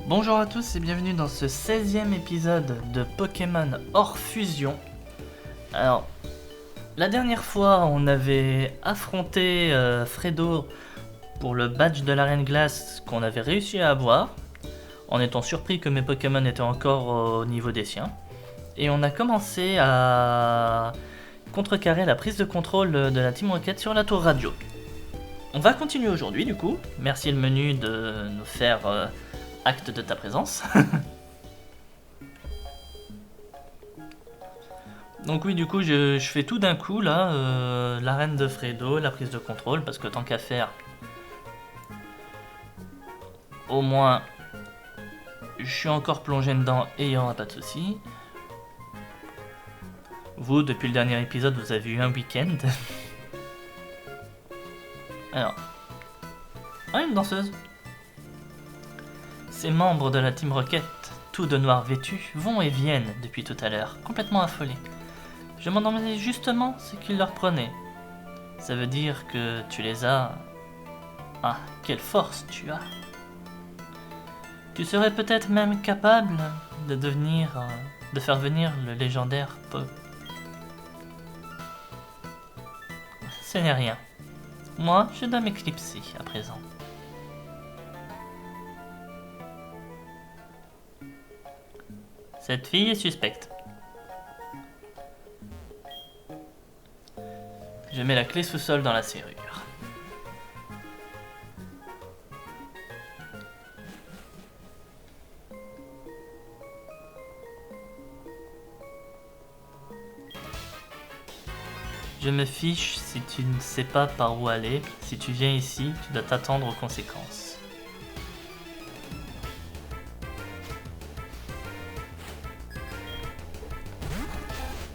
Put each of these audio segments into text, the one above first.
Bonjour à tous et bienvenue dans ce 16e épisode de Pokémon hors fusion. Alors, la dernière fois on avait affronté Fredo pour le badge de l'arène glace qu'on avait réussi à avoir, en étant surpris que mes Pokémon étaient encore au niveau des siens. Et on a commencé à contrecarrer la prise de contrôle de la Team Rocket sur la tour radio. On va continuer aujourd'hui du coup, merci le menu de nous faire... acte de ta présence. Donc oui, du coup, je fais tout d'un coup, là, l'arène de Fredo, la prise de contrôle, parce que tant qu'à faire, au moins, je suis encore plongé dedans et il n'y aura pas de soucis. Vous, depuis le dernier épisode, vous avez eu un week-end. Alors, une danseuse. Ces membres de la Team Rocket, tous de noir vêtus, vont et viennent depuis tout à l'heure, complètement affolés. Je m'en demandais justement ce qu'ils leur prenaient. Ça veut dire que tu les as... Ah, quelle force tu as. Tu serais peut-être même capable de faire venir le légendaire Pog. Ce n'est rien. Moi, je dois m'éclipser à présent. Cette fille est suspecte. Je mets la clé sous-sol dans la serrure. Je me fiche si tu ne sais pas par où aller. Si tu viens ici, tu dois t'attendre aux conséquences.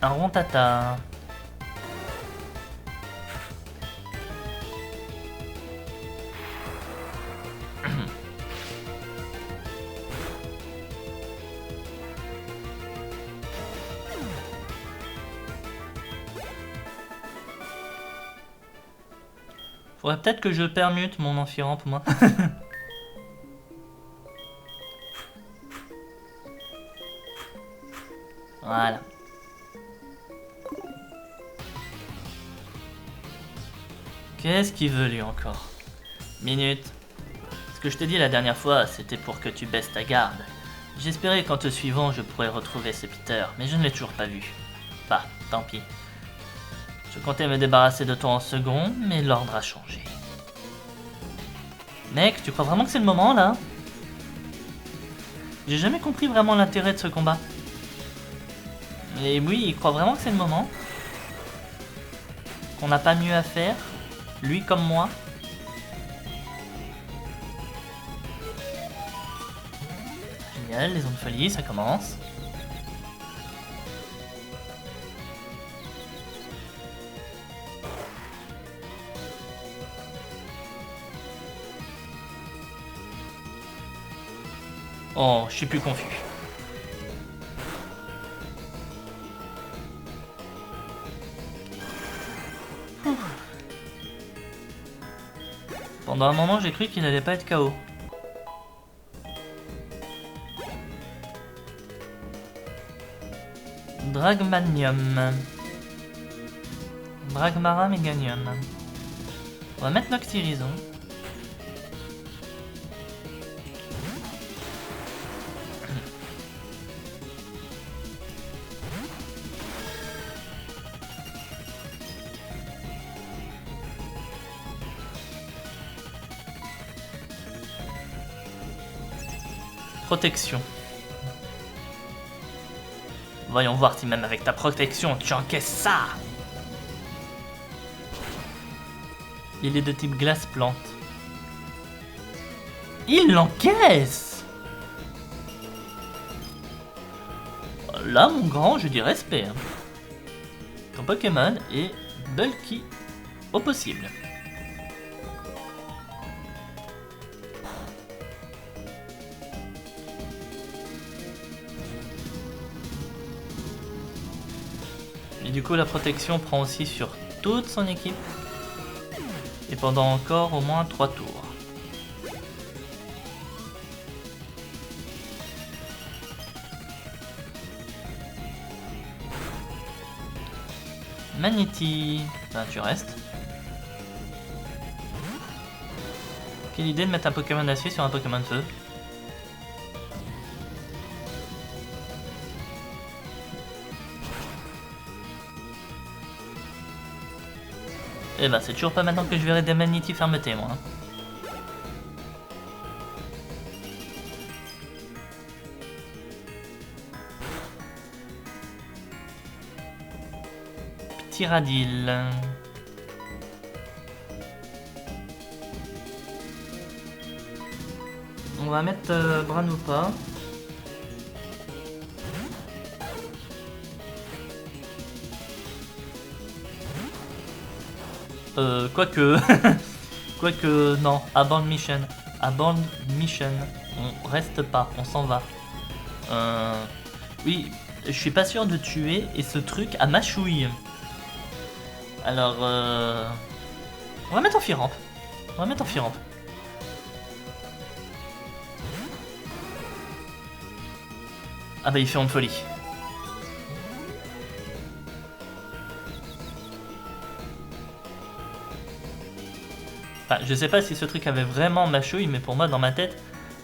Un rond-tata. Faudrait peut-être que je permute mon amphirampe, moi. Voilà. Qu'est-ce qu'il veut lui encore? Minute. Ce que je t'ai dit la dernière fois, c'était pour que tu baisses ta garde. J'espérais qu'en te suivant, je pourrais retrouver ce Peter, mais je ne l'ai toujours pas vu. Bah, tant pis. Je comptais me débarrasser de toi en second, mais l'ordre a changé. Mec, tu crois vraiment que c'est le moment, là? J'ai jamais compris vraiment l'intérêt de ce combat. Et oui, il croit vraiment que c'est le moment? Qu'on n'a pas mieux à faire? Lui comme moi? Génial, les ondes de folie, ça commence. Oh, je suis plus confus. Pendant un moment, j'ai cru qu'il allait pas être KO. Dragmanium. Dragmara Meganium. On va mettre Noctirison. Protection. Voyons voir si même avec ta protection, tu encaisses ça. Il est de type glace-plante. Il l'encaisse. Là, mon grand, je dis respect. Hein. Ton Pokémon est bulky au possible. Et du coup, la protection prend aussi sur toute son équipe. Et pendant encore au moins 3 tours. Magnéti. Ben, tu restes. Quelle idée de mettre un Pokémon d'acier sur un Pokémon de feu. Eh ben, c'est toujours pas maintenant que je verrai des Magnéti fermeté, moi. Petit Radil. On va mettre Branoupa. Quoique... Quoique... Non, Abandon Mission. Abandon Mission. On reste pas, on s'en va. Oui, je suis pas sûr de tuer et ce truc à ma chouille. Alors... On va mettre en Firamp. On va mettre en Firamp. Ah bah il fait honte folie. Enfin, je sais pas si ce truc avait vraiment ma chouille, mais pour moi dans ma tête,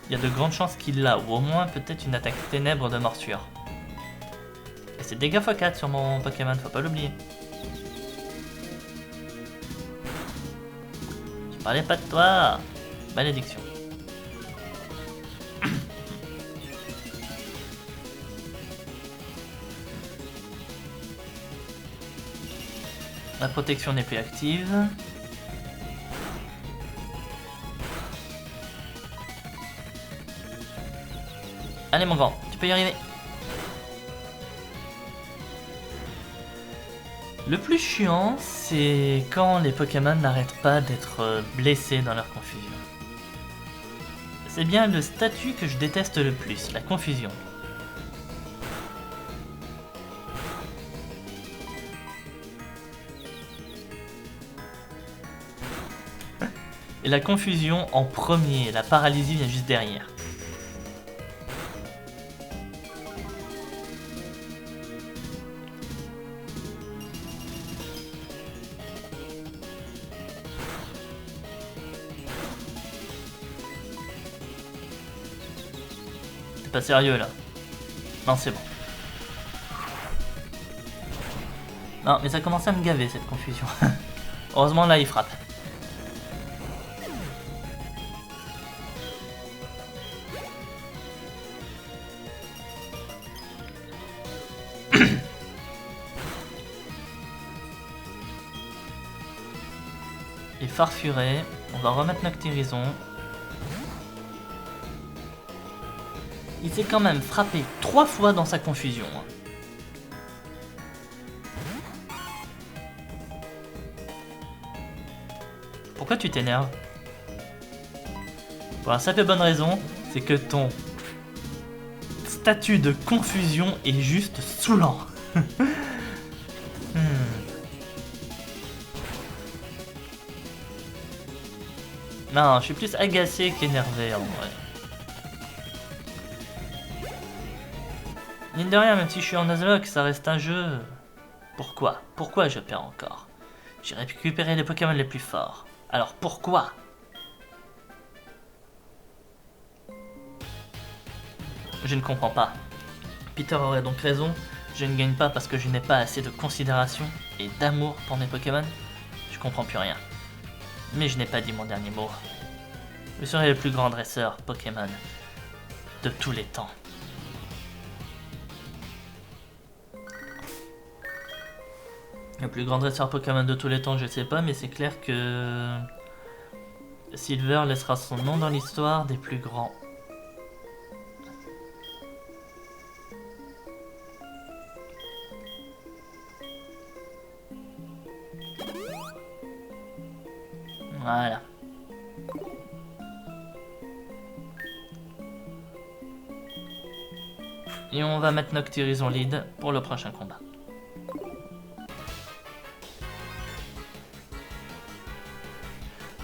il y a de grandes chances qu'il l'a, ou au moins peut-être une attaque ténèbres de morsure. Et c'est dégâts x4 sur mon Pokémon, faut pas l'oublier. Je parlais pas de toi. Malédiction. La protection n'est plus active. Allez mon grand, tu peux y arriver. Le plus chiant, c'est quand les Pokémon n'arrêtent pas d'être blessés dans leur confusion. C'est bien le statut que je déteste le plus, la confusion. Et la confusion en premier, la paralysie vient juste derrière. T'es pas sérieux là? Non, c'est bon. Non, mais ça commence à me gaver cette confusion. Heureusement là il frappe. Et Farfuré, on va remettre Noctérison. Il s'est quand même frappé 3 fois dans sa confusion. Pourquoi tu t'énerves? Pour la simple et bonne raison, c'est que ton statut de confusion est juste saoulant. Non, je suis plus agacé qu'énervé en vrai. Mine de rien, même si je suis en Nuzlocke, ça reste un jeu. Pourquoi? Pourquoi je perds encore? J'ai récupéré les Pokémon les plus forts. Alors pourquoi? Je ne comprends pas. Peter aurait donc raison, je ne gagne pas parce que je n'ai pas assez de considération et d'amour pour mes Pokémon. Je comprends plus rien. Mais je n'ai pas dit mon dernier mot. Je serai le plus grand dresseur Pokémon de tous les temps. Le plus grand dresseur Pokémon de tous les temps, je sais pas, mais c'est clair que Silver laissera son nom dans l'histoire des plus grands. Voilà. Et on va mettre Noctérison lead pour le prochain combat.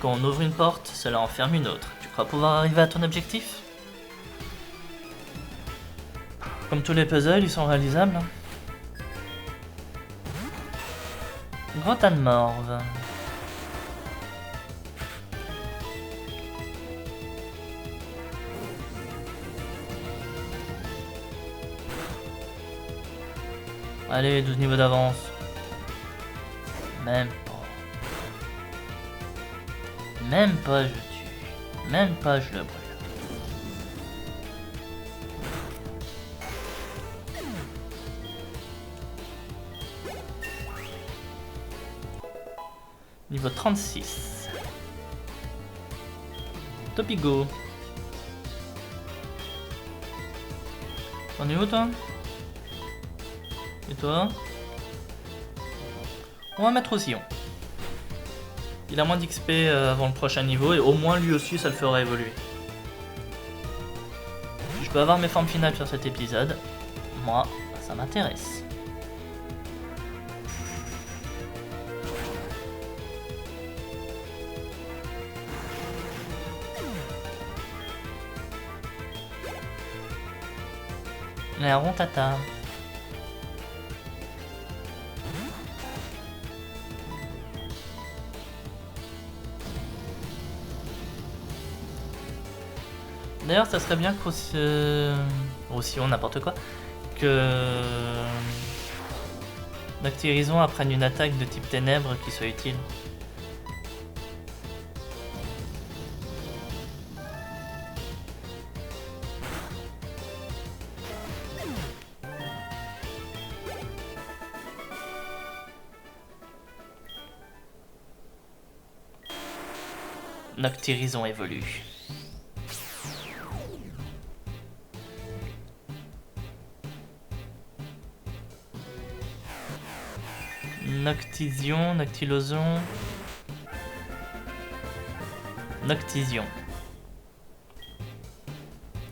Quand on ouvre une porte, cela en ferme une autre. Tu crois pouvoir arriver à ton objectif? Comme tous les puzzles, ils sont réalisables. Grand Morve. Allez, 12 niveaux d'avance. Même pas. Même pas je tue. Même pas je le brûle. Niveau 36. Topigo. T'en es où toi? Et toi? On va mettre au sillon. Il a moins d'XP avant le prochain niveau et au moins lui aussi ça le fera évoluer. Si je peux avoir mes formes finales sur cet épisode, moi ça m'intéresse. La Rontata. D'ailleurs, ça serait bien qu'aussi on n'importe quoi, que Noctirison apprenne une attaque de type ténèbres qui soit utile. Noctirison évolue. Noctision, Noctiloson. Noctision.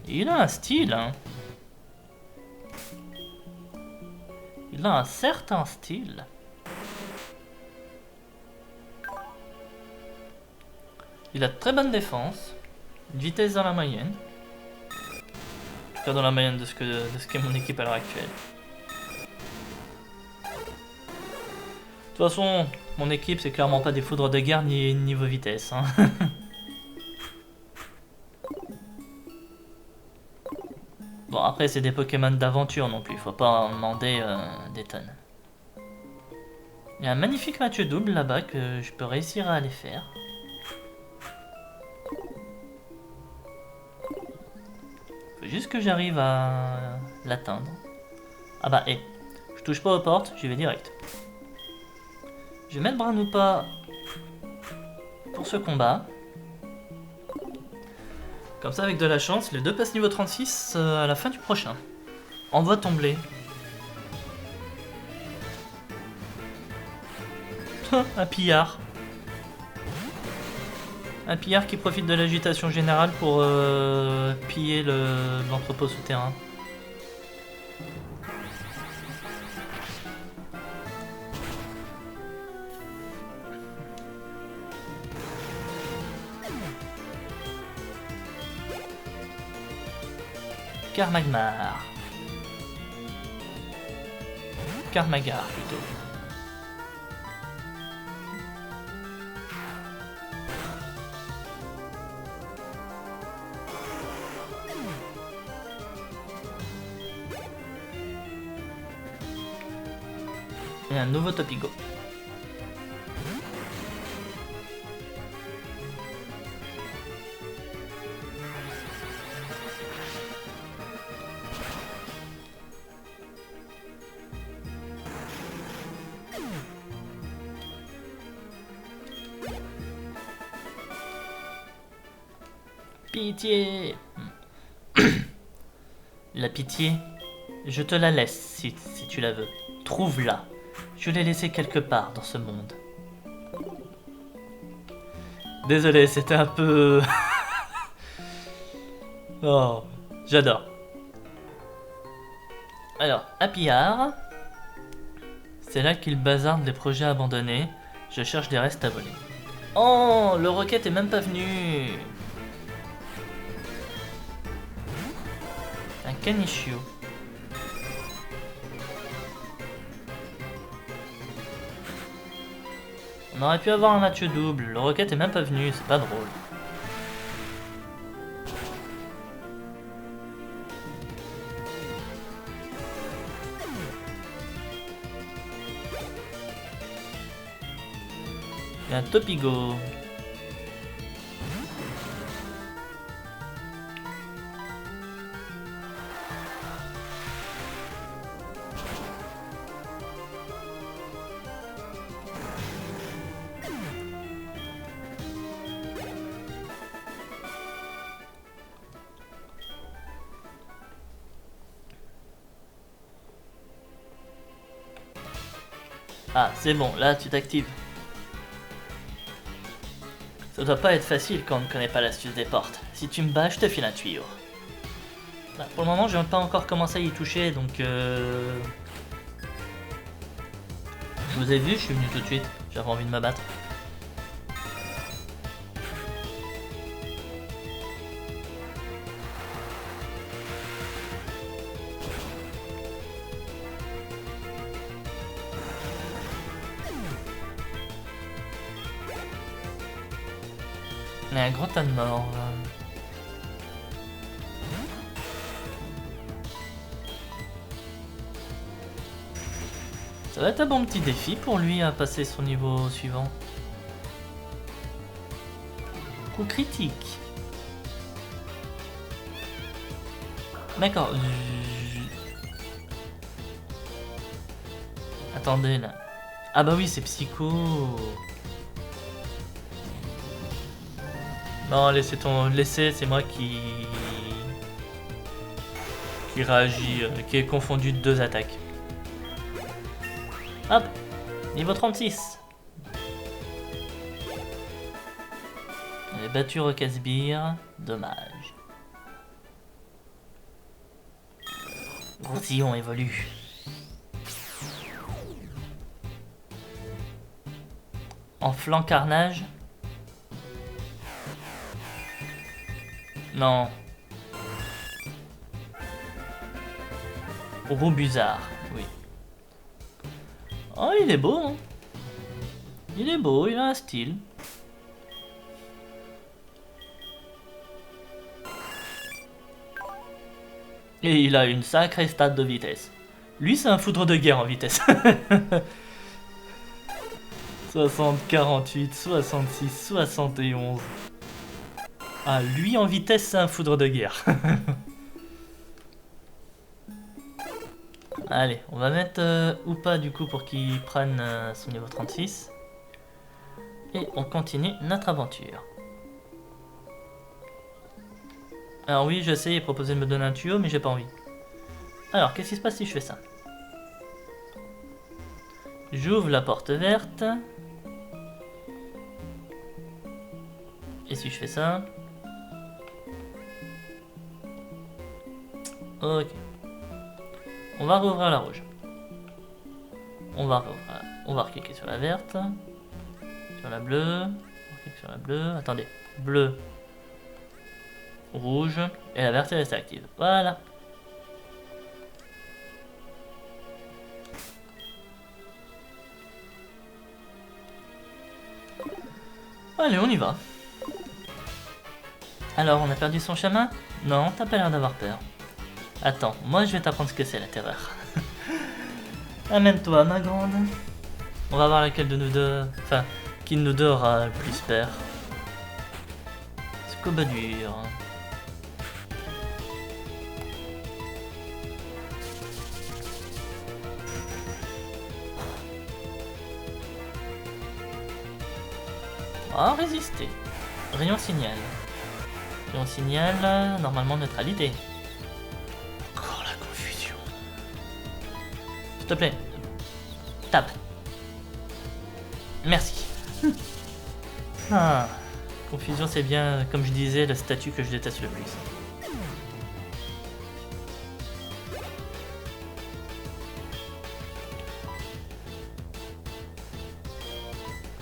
Il a un style, hein. Il a un certain style. Il a de très bonne défense, une vitesse dans la moyenne. En tout cas dans la moyenne de ce qu'est mon équipe à l'heure actuelle. De toute façon, mon équipe c'est clairement pas des foudres de guerre ni niveau vitesse. Hein. Bon après c'est des Pokémon d'aventure non plus, faut pas en demander des tonnes. Il y a un magnifique match double là-bas que je peux réussir à aller faire. Faut juste que j'arrive à l'atteindre. Ah bah je touche pas aux portes, j'y vais direct. Je vais mettre Branoupa pour ce combat. Comme ça, avec de la chance, les deux passent niveau 36 à la fin du prochain. Envoie ton blé. Un pillard. Un pillard qui profite de l'agitation générale pour piller l'entrepôt souterrain. Karmagmar. Karmagar plutôt. Et un nouveau Topigo. Pitié. La pitié, je te la laisse si tu la veux. Trouve-la. Je l'ai laissée quelque part dans ce monde. Désolé, c'était un peu... Oh, j'adore. Alors, Happyard. C'est là qu'il bazarde les projets abandonnés. Je cherche des restes à voler. Oh, le roquette est même pas venu. Un Canichio. On aurait pu avoir un match double. Le Rocket est même pas venu, c'est pas drôle. Il y a un Topigo. Ah, c'est bon, là tu t'actives. Ça doit pas être facile quand on ne connaît pas l'astuce des portes. Si tu me bats, je te file un tuyau. Bah, pour le moment, je n'ai pas encore commencé à y toucher, donc Je vous ai vu, je suis venu tout de suite. J'avais envie de me battre. Il y a un gros tas de morts. Ça va être un bon petit défi pour lui à passer son niveau suivant. Coup critique. D'accord. Attendez là. Ah bah oui, c'est psycho. Non, laissez, c'est moi qui réagit, qui est confondu de deux attaques. Hop, niveau 36. On est battu Roquesbire, dommage. Grossillon évolue. En flanc carnage. Non. Roubuzard, oui. Oh, il est beau, hein. Il est beau, il a un style. Et il a une sacrée stat de vitesse. Lui, c'est un foudre de guerre en vitesse. 60, 48, 66, 71. Ah, lui en vitesse, c'est un foudre de guerre. Allez, on va mettre ou pas du coup pour qu'il prenne son niveau 36. Et on continue notre aventure. Alors oui, je sais, il proposait de me donner un tuyau, mais j'ai pas envie. Alors, qu'est-ce qui se passe si je fais ça? J'ouvre la porte verte. Et si je fais ça? Ok. On va rouvrir la rouge. On va cliquer sur la verte. Sur la bleue. On clique sur la bleue. Attendez. Bleu. Rouge. Et la verte est restée active. Voilà. Allez, on y va. Alors, on a perdu son chemin? Non, t'as pas l'air d'avoir peur. Attends, moi je vais t'apprendre ce que c'est la terreur. Amène-toi, ma grande. On va voir laquelle de nous deux... Enfin, qui de nous deux aura le plus peur. Scoba dur. Ah, résister. Rayon signal. Rayon signal, normalement neutralité. Encore la confusion. S'il te plaît. Tape. Merci. Ah, confusion, c'est bien, comme je disais, le statut que je déteste le plus.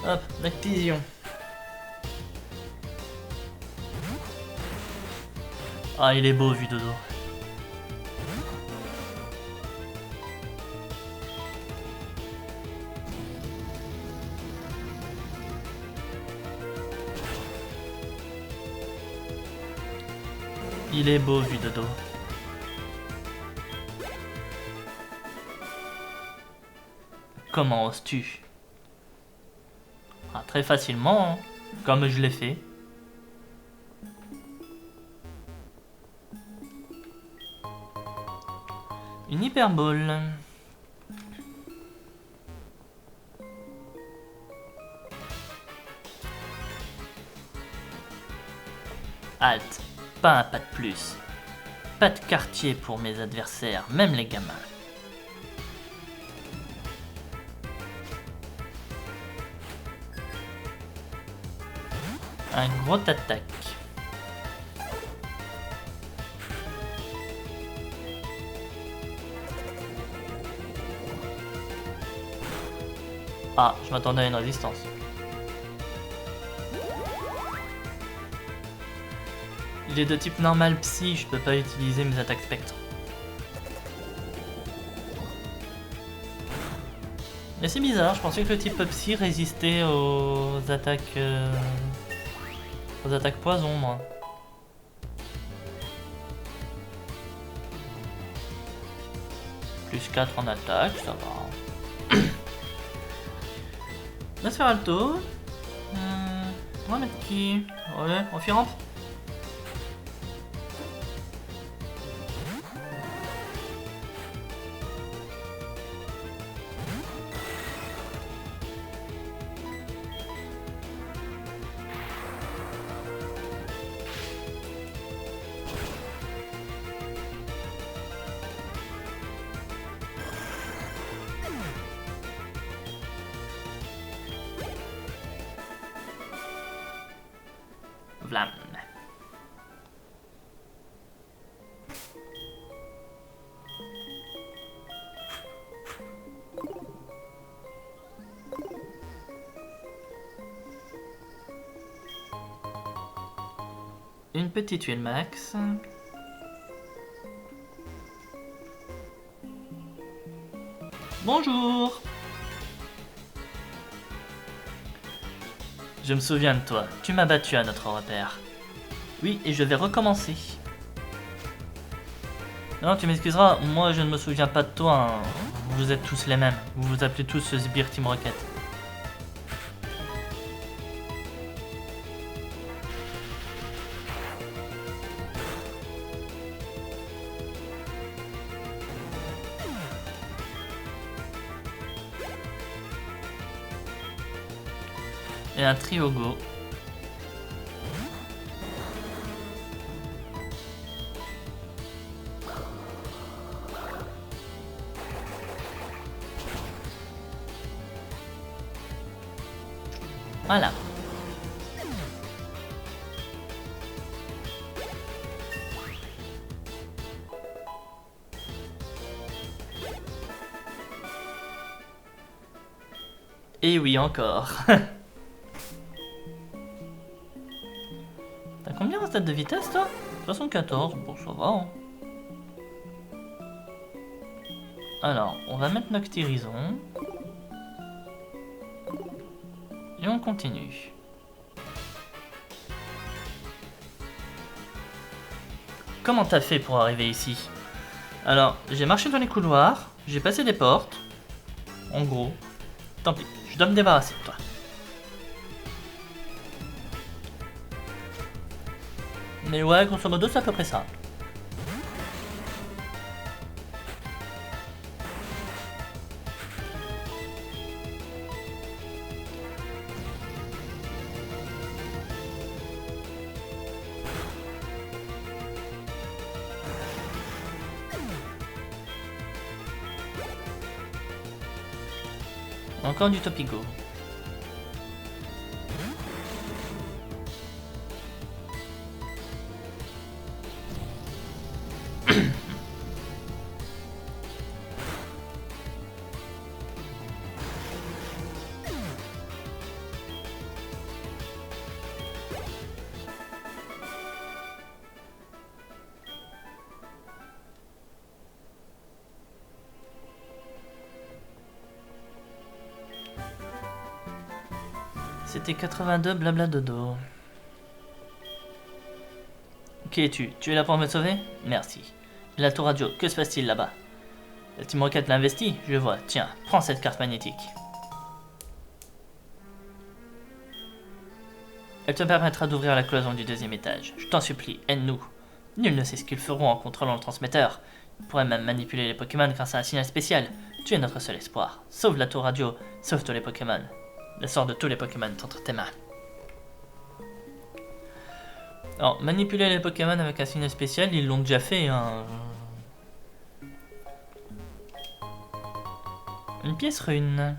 Hop, l'activision. Ah, il est beau vu de dos. Il est beau vu de dos. Comment oses-tu? Ah, très facilement, hein, comme je l'ai fait. Une hyperbole. Halte, pas un pas de plus. Pas de quartier pour mes adversaires, même les gamins. Un gros attaque. Ah, je m'attendais à une résistance. Il est de type normal psy, je peux pas utiliser mes attaques spectres. Mais c'est bizarre, je pensais que le type psy résistait aux attaques poison, moi. Plus 4 en attaque, ça va. On va se faire alto. On va mettre qui? Ouais, on fait rampe. Vlam. Une petite huile max. Bonjour. Je me souviens de toi, tu m'as battu à notre repère. Oui, et je vais recommencer. Non, tu m'excuseras, moi je ne me souviens pas de toi, hein. Vous êtes tous les mêmes, vous vous appelez tous Sbire Team Rocket. Et un Triogo. Voilà. Et oui, encore. T'as combien en stade de vitesse, toi? 74, bon, ça va, hein. Alors, on va mettre Noctyrison. Et on continue. Comment t'as fait pour arriver ici? Alors, j'ai marché dans les couloirs, j'ai passé des portes. En gros, tant pis, je dois me débarrasser de toi. Mais ouais, grosso modo, c'est à peu près ça. Encore du Topigo. C'était 82 blabla dodo. Ok, Qui es-tu? Tu es là pour me sauver? Merci. La tour radio, que se passe-t-il là-bas? La Team Rocket l'a investi? Je vois. Tiens, prends cette carte magnétique. Elle te permettra d'ouvrir la cloison du deuxième étage. Je t'en supplie, aide-nous. Nul ne sait ce qu'ils feront en contrôlant le transmetteur. Ils pourraient même manipuler les Pokémon grâce à un signal spécial. Tu es notre seul espoir. Sauve la tour radio, sauve tous les Pokémon. Le sort de tous les Pokémon est entre tes mains. Alors, manipuler les Pokémon avec un signal spécial, ils l'ont déjà fait, hein. Une pièce rune.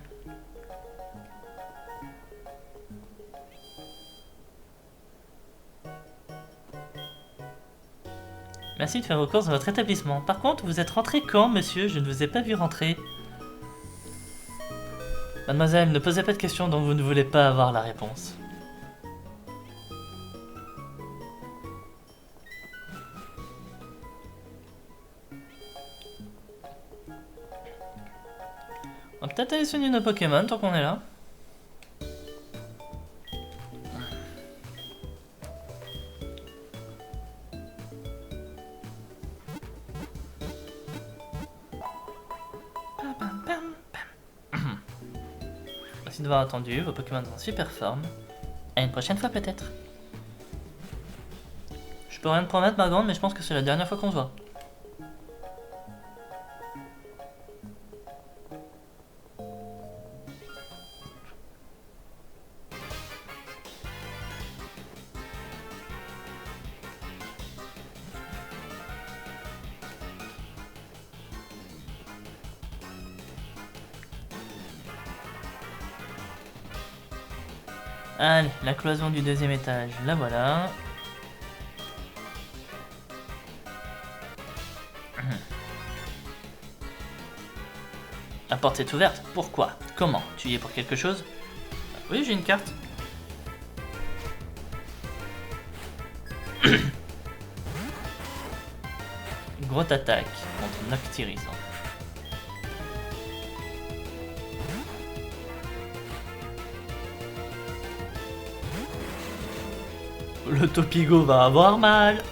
Merci de faire recours à votre établissement. Par contre, vous êtes rentré quand, monsieur? Je ne vous ai pas vu rentrer. Mademoiselle, ne posez pas de questions dont vous ne voulez pas avoir la réponse. On va peut-être aller soigner nos Pokémon tant qu'on est là. Merci d'avoir attendu, vos Pokémon sont en super forme. À une prochaine fois peut-être. Je peux rien te promettre ma grande, mais je pense que c'est la dernière fois qu'on se voit. Allez, la cloison du deuxième étage, la voilà. La porte est ouverte. Pourquoi? Comment? Tu y es pour quelque chose? Oui, j'ai une carte. Grosse attaque contre Noctirisant. Le Topigo va avoir mal.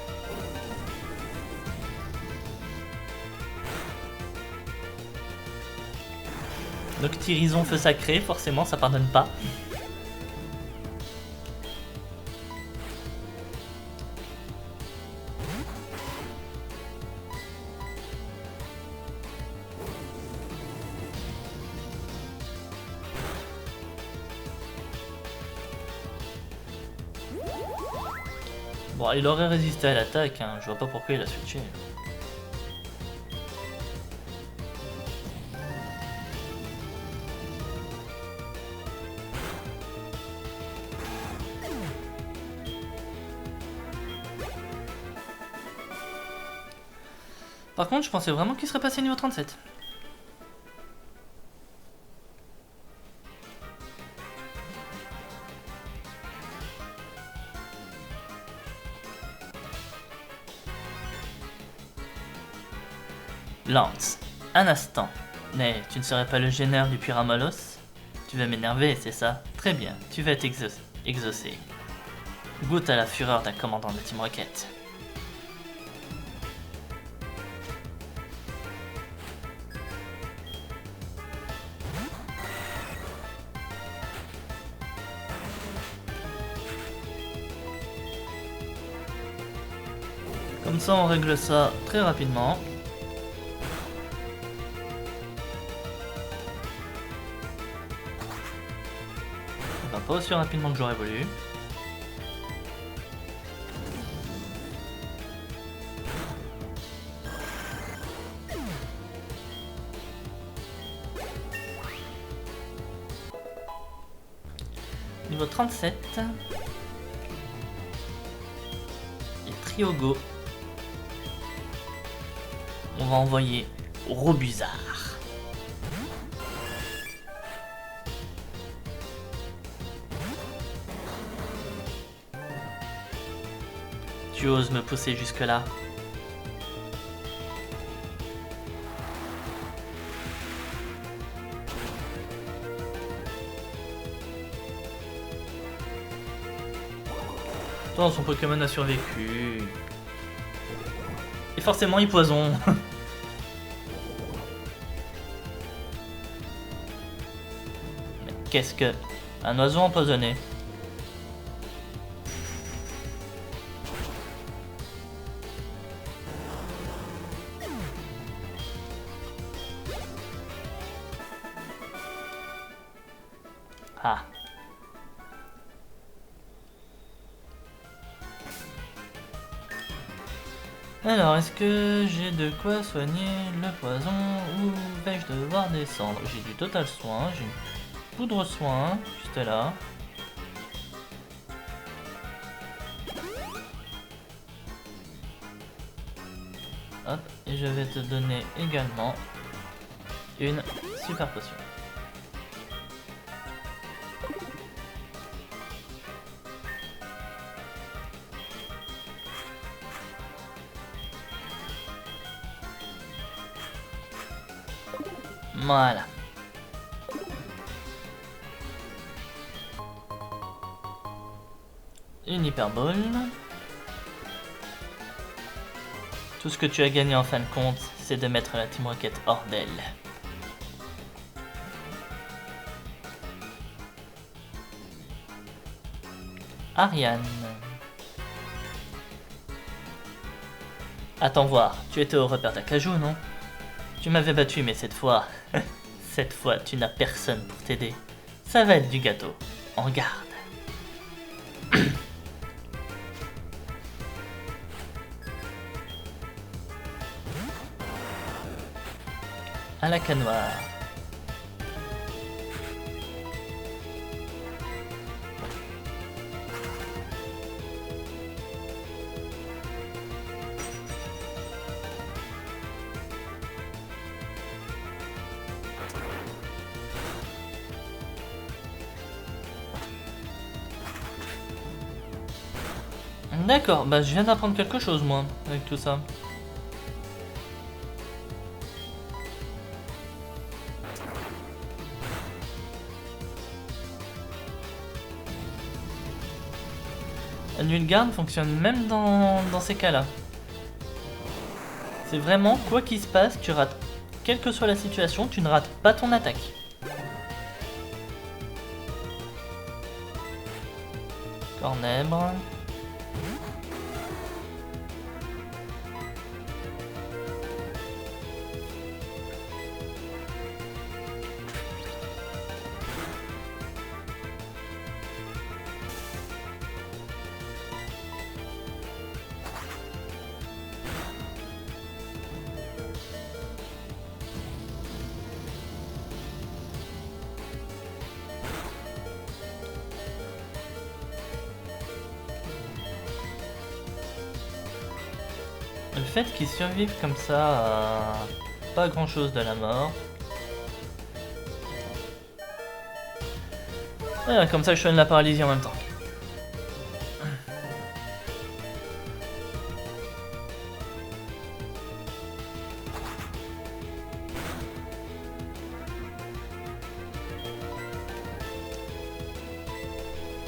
Noctirisant feu sacré, forcément ça pardonne pas. Bon, il aurait résisté à l'attaque, hein. Je vois pas pourquoi il a switché. Par contre, je pensais vraiment qu'il serait passé niveau 37. Lance, un instant. Mais tu ne serais pas le gêneur du Pyramolos? Tu vas m'énerver, c'est ça? Très bien, tu vas être exaucé. Goûte à la fureur d'un commandant de Team Rocket. Comme ça, on règle ça très rapidement. Pas aussi rapidement que j'aurais voulu. Niveau 37. Et Triogo. On va envoyer Robuzard. Tu oses me pousser jusque-là? Pourtant, son Pokémon a survécu. forcément il poison. Mais qu'est-ce que... Un oiseau empoisonné. Ah. Alors, est-ce que j'ai de quoi soigner le poison ou vais-je devoir descendre? J'ai du total soin, j'ai une poudre soin, juste là. Hop, et je vais te donner également une super potion. Voilà. Une hyperbole. Tout ce que tu as gagné en fin de compte, c'est de mettre la Team Rocket hors d'elle. Ariane. Attends voir, tu étais au repère d'Akaju, non? Tu m'avais battu, mais cette fois... cette fois, tu n'as personne pour t'aider. Ça va être du gâteau. En garde. À la canoire. D'accord, bah je viens d'apprendre quelque chose moi, avec tout ça. La nuit de garde fonctionne même dans ces cas-là. C'est vraiment, quoi qu'il se passe, tu rates, quelle que soit la situation, tu ne rates pas ton attaque. Cornèbre. Le fait qu'ils survivent comme ça à pas grand chose de la mort. Ah, comme ça je soigne la paralysie en même temps.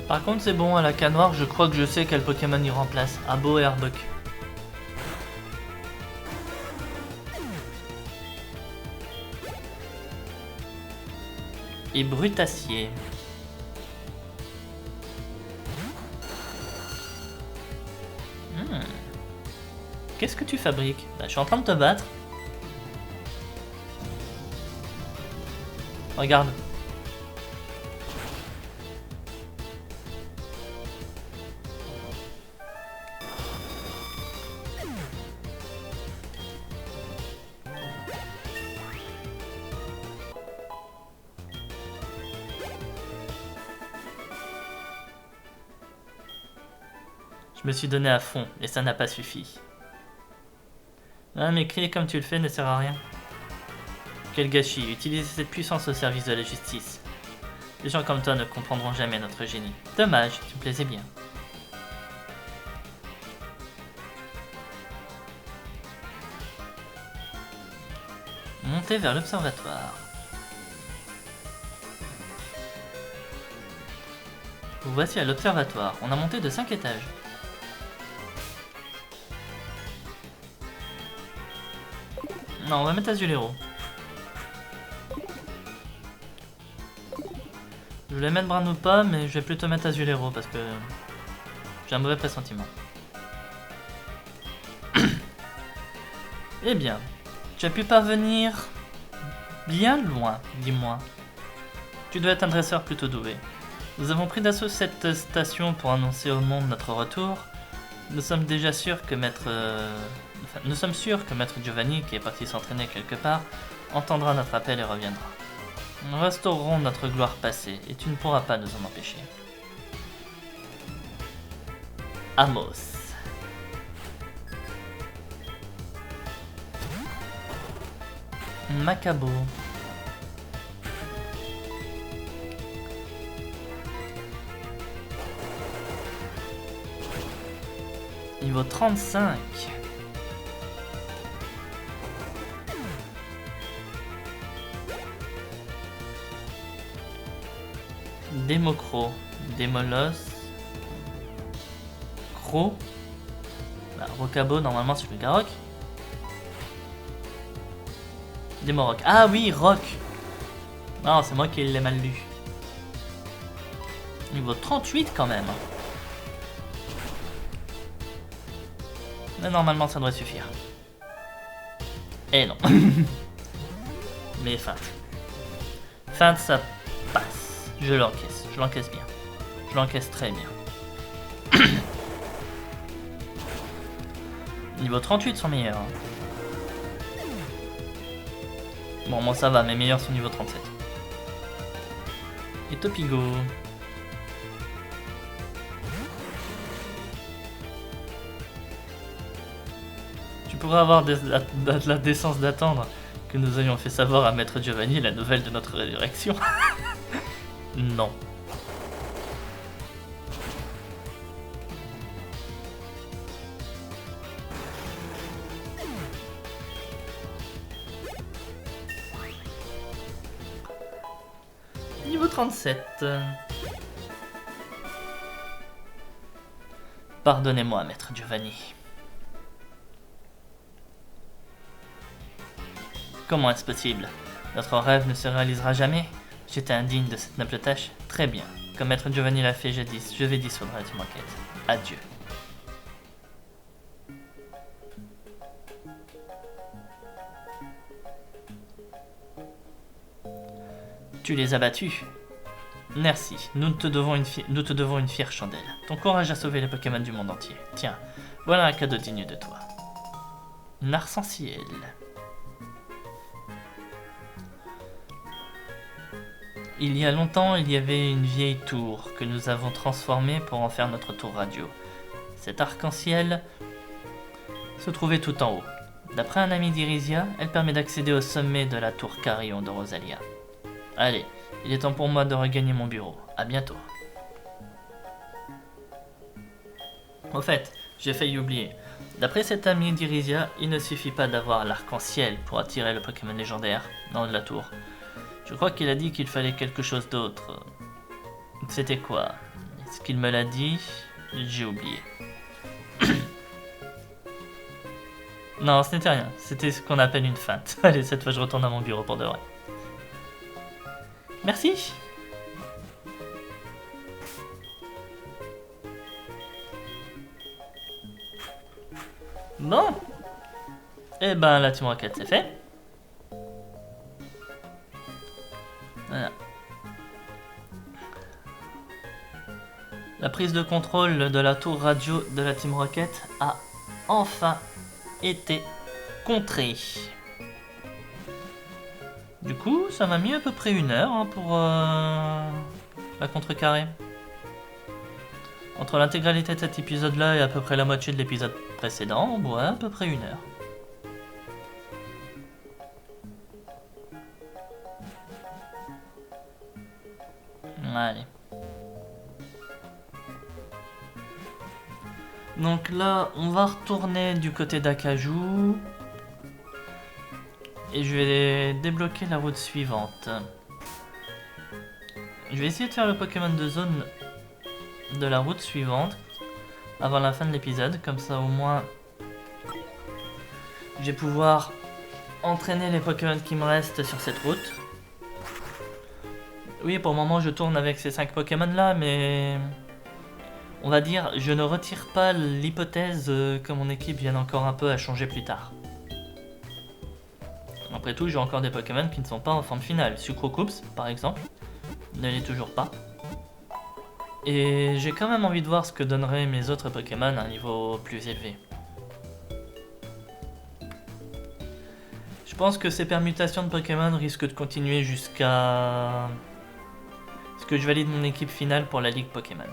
Par contre c'est bon, à la canoire, je crois que je sais quel Pokémon il remplace. Abo et Arbok. Et Brutassier. Qu'est-ce que tu fabriques? Bah, je suis en train de te battre. Regarde. Je me suis donné à fond, et ça n'a pas suffi. Ah, mais crier comme tu le fais ne sert à rien. Quel gâchis, utiliser cette puissance au service de la justice. Les gens comme toi ne comprendront jamais notre génie. Dommage, tu me plaisais bien. Montez vers l'observatoire. Vous voici à l'observatoire, on a monté de 5 étages. Non, on va mettre Azulero. Je voulais mettre Bran ou pas, mais je vais plutôt mettre Azulero parce que j'ai un mauvais pressentiment. Eh bien, tu as pu parvenir bien loin, dis-moi. Tu dois être un dresseur plutôt doué. Nous avons pris d'assaut cette station pour annoncer au monde notre retour. Nous sommes déjà sûrs que nous sommes sûrs que Maître Giovanni, qui est parti s'entraîner quelque part, entendra notre appel et reviendra. Nous restaurerons notre gloire passée, et tu ne pourras pas nous en empêcher. Amos. Macabo. Niveau 35. Démocro. Démolos. Cro. Bah, Rocabo, normalement, c'est le Garrock. Démoroc. Ah oui, Rock. Non, c'est moi qui l'ai mal lu. Niveau 38 quand même. Mais normalement, ça devrait suffire. Et non. Mais feinte. Feinte, ça passe. Je l'encaisse. Je l'encaisse bien. Je l'encaisse très bien. Niveau 38 sont meilleurs. Hein. Bon, moi ça va, mes meilleurs sont niveau 37. Et Topigo. Tu pourrais avoir la décence d'attendre que nous ayons fait savoir à Maître Giovanni la nouvelle de notre résurrection. Non. Niveau 37. Pardonnez-moi, Maître Giovanni. Comment est-ce possible? Notre rêve ne se réalisera jamais? J'étais indigne de cette noble tâche? Très bien. Comme Maître Giovanni l'a fait jadis, je vais dissoudre la team enquête. Adieu. Tu les as battus? Merci, nous te devons une fière chandelle. Ton courage a sauvé les Pokémon du monde entier. Tiens, voilà un cadeau digne de toi. Narsensiel. Il y a longtemps, il y avait une vieille tour que nous avons transformée pour en faire notre tour radio. Cet arc-en-ciel se trouvait tout en haut. D'après un ami d'Irisia, elle permet d'accéder au sommet de la tour Carillon de Rosalia. Allez, il est temps pour moi de regagner mon bureau. À bientôt. Au fait, j'ai failli oublier. D'après cet ami d'Irisia, il ne suffit pas d'avoir l'arc-en-ciel pour attirer le Pokémon légendaire dans la tour. Je crois qu'il a dit qu'il fallait quelque chose d'autre. C'était quoi? Est-ce qu'il me l'a dit? J'ai oublié. Non, ce n'était rien. C'était ce qu'on appelle une feinte. Allez, cette fois je retourne à mon bureau pour de vrai. Merci. Bon. Et ben la team rocket c'est fait. Voilà. La prise de contrôle de la tour radio de la Team Rocket a enfin été contrée. Du coup, ça m'a mis à peu près 1 heure hein, pour la contrecarrer. Entre l'intégralité de cet épisode-là et à peu près la moitié de l'épisode précédent, ouais, à peu près 1 heure. Allez. Donc là, on va retourner du côté d'Akaju. Et je vais débloquer la route suivante. Je vais essayer de faire le Pokémon de zone de la route suivante avant la fin de l'épisode. Comme ça, au moins, je vais pouvoir entraîner les Pokémon qui me restent sur cette route. Oui, pour le moment je tourne avec ces 5 Pokémon là, mais on va dire, je ne retire pas l'hypothèse que mon équipe vienne encore un peu à changer plus tard. Après tout, j'ai encore des Pokémon qui ne sont pas en forme finale. Sucrocoups, par exemple, ne l'est toujours pas. Et j'ai quand même envie de voir ce que donneraient mes autres Pokémon à un niveau plus élevé. Je pense que ces permutations de Pokémon risquent de continuer jusqu'à ce que je valide mon équipe finale pour la Ligue Pokémon.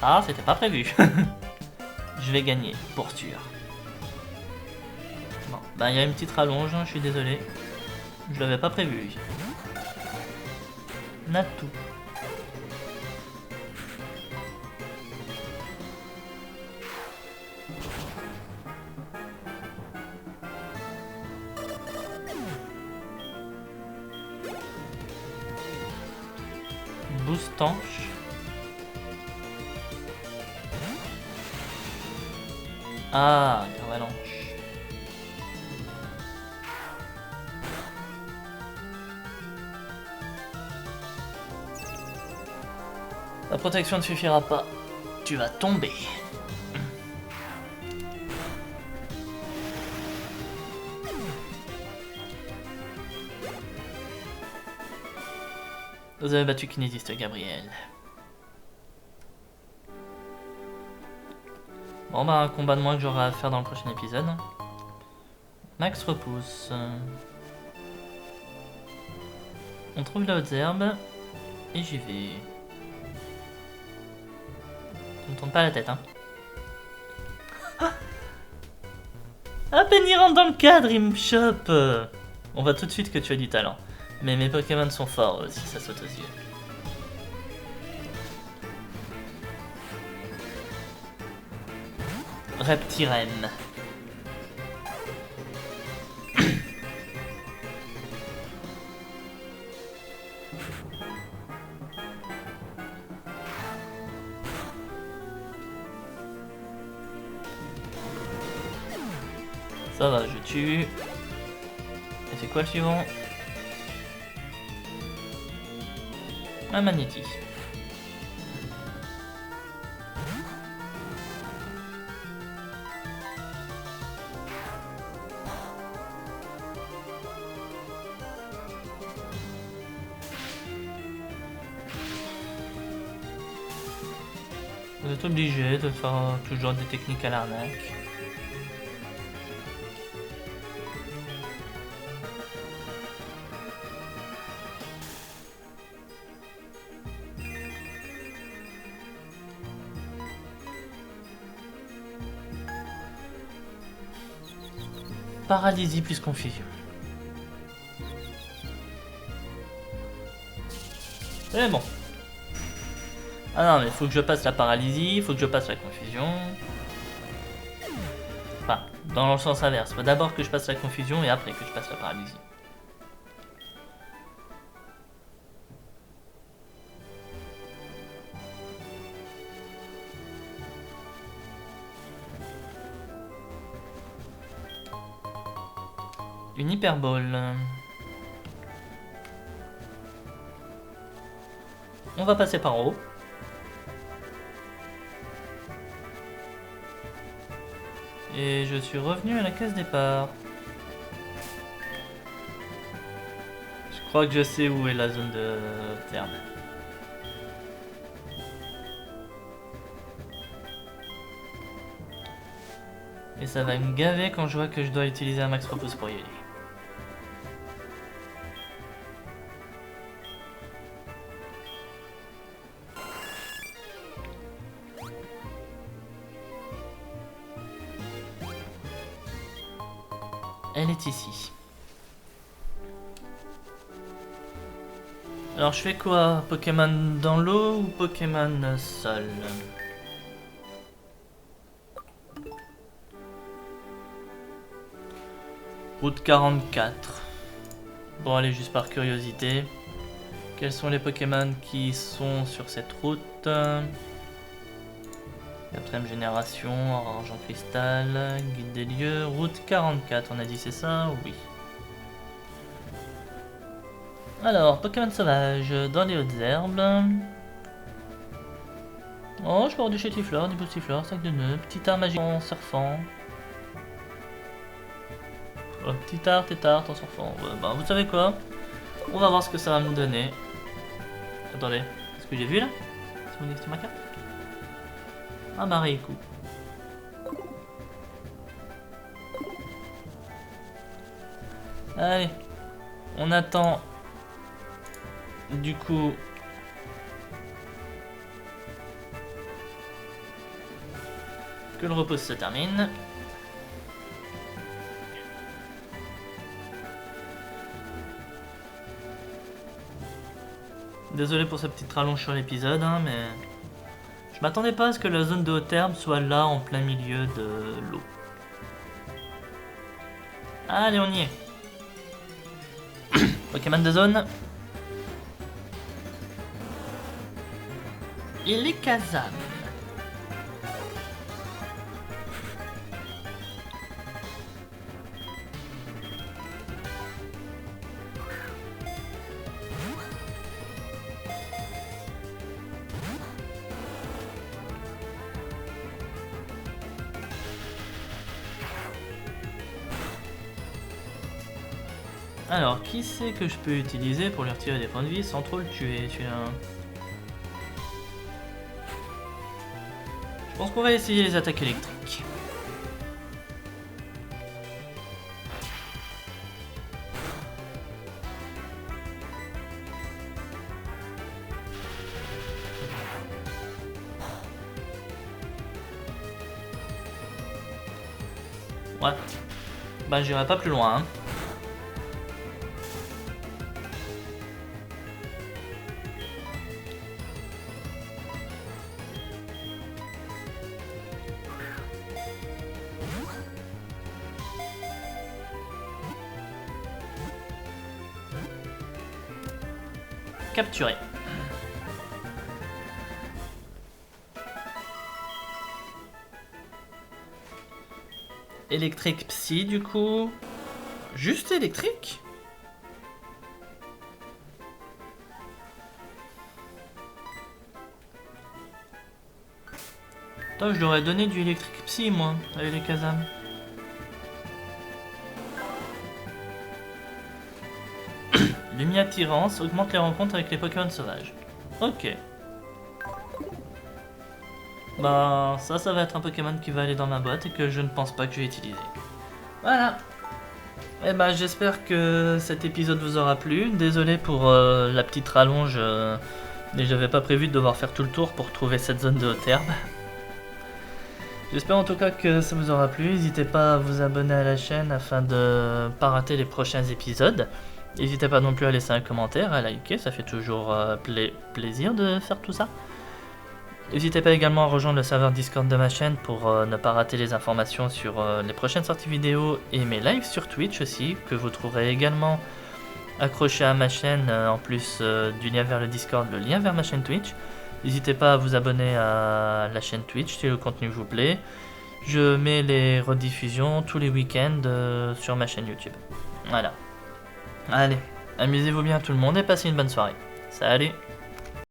Ah, c'était pas prévu. Je vais gagner, pour sûr. Bon, bah il y a une petite rallonge, hein, je suis désolé. Je l'avais pas prévu. Natou. Boustanche. Ah, Avalanche. La protection ne suffira pas. Tu vas tomber. Vous avez battu Kinésiste Gabriel. Bon bah un combat de moins que j'aurai à faire dans le prochain épisode. Max repousse. On trouve la haute herbe. Et j'y vais. Tu me tournes pas la tête, hein. À peine il rentre dans le cadre, il me chope. On voit tout de suite que tu as du talent. Mais mes Pokémon sont forts si ça saute aux yeux. Reptirène. Ça va, je tue. Et c'est quoi le suivant? Un Magnéti. Vous êtes obligé de faire toujours des techniques à l'arnaque. Paralysie plus confusion. C'est bon. Ah non mais faut que je passe la paralysie, faut que je passe la confusion. Enfin, dans le sens inverse. Faut d'abord que je passe la confusion et après que je passe la paralysie. Une hyperbole. On va passer par en haut. Et je suis revenu à la case départ. Je crois que je sais où est la zone de terme. Et ça va me gaver quand je vois que je dois utiliser un max repousse pour y aller. Elle est ici. Alors je fais quoi? Pokémon dans l'eau ou Pokémon sol? Route 44. Bon allez, juste par curiosité. Quels sont les Pokémon qui sont sur cette route? 4ème génération, argent cristal, guide des lieux, route 44, on a dit c'est ça? Oui. Alors, Pokémon sauvage, dans les hautes herbes. Oh, je peux avoir du chétiflore, du boostiflore, sac de nœuds, petit art magique en surfant. Oh, petit art et art en surfant. Bah, vous savez quoi? On va voir ce que ça va me donner. Attendez, est-ce que j'ai vu là? C'est ma carte? Ah, Marikou. Allez, on attend. Du coup, que le repos se termine. Désolé pour cette petite rallonge sur l'épisode, hein, mais je m'attendais pas à ce que la zone de haute herbe soit là en plein milieu de l'eau. Allez, on y est. Pokémon de zone. Il est Kazam. Alors, qui c'est que je peux utiliser pour lui retirer des points de vie sans trop le tuer, celui-là? Je pense qu'on va essayer les attaques électriques. Ouais. Bah, j'irai pas plus loin, hein. Capturé. Électrique psy du coup. Juste électrique? Attends, je leur ai donné du électrique psy moi, avec les Kazam. Lumiattirance augmente les rencontres avec les Pokémon sauvages. Ok. Bah, ça va être un Pokémon qui va aller dans ma boîte et que je ne pense pas que je vais utiliser. Voilà. Et bah, j'espère que cet épisode vous aura plu. Désolé pour la petite rallonge. Mais j'avais pas prévu de devoir faire tout le tour pour trouver cette zone de haute herbe. J'espère en tout cas que ça vous aura plu. N'hésitez pas à vous abonner à la chaîne afin de ne pas rater les prochains épisodes. N'hésitez pas non plus à laisser un commentaire, à liker, ça fait toujours plaisir de faire tout ça. N'hésitez pas également à rejoindre le serveur Discord de ma chaîne pour ne pas rater les informations sur les prochaines sorties vidéo et mes lives sur Twitch aussi, que vous trouverez également accrochés à ma chaîne, en plus du lien vers le Discord, le lien vers ma chaîne Twitch. N'hésitez pas à vous abonner à la chaîne Twitch si le contenu vous plaît. Je mets les rediffusions tous les week-ends sur ma chaîne YouTube. Voilà. Allez, amusez-vous bien tout le monde et passez une bonne soirée. Salut!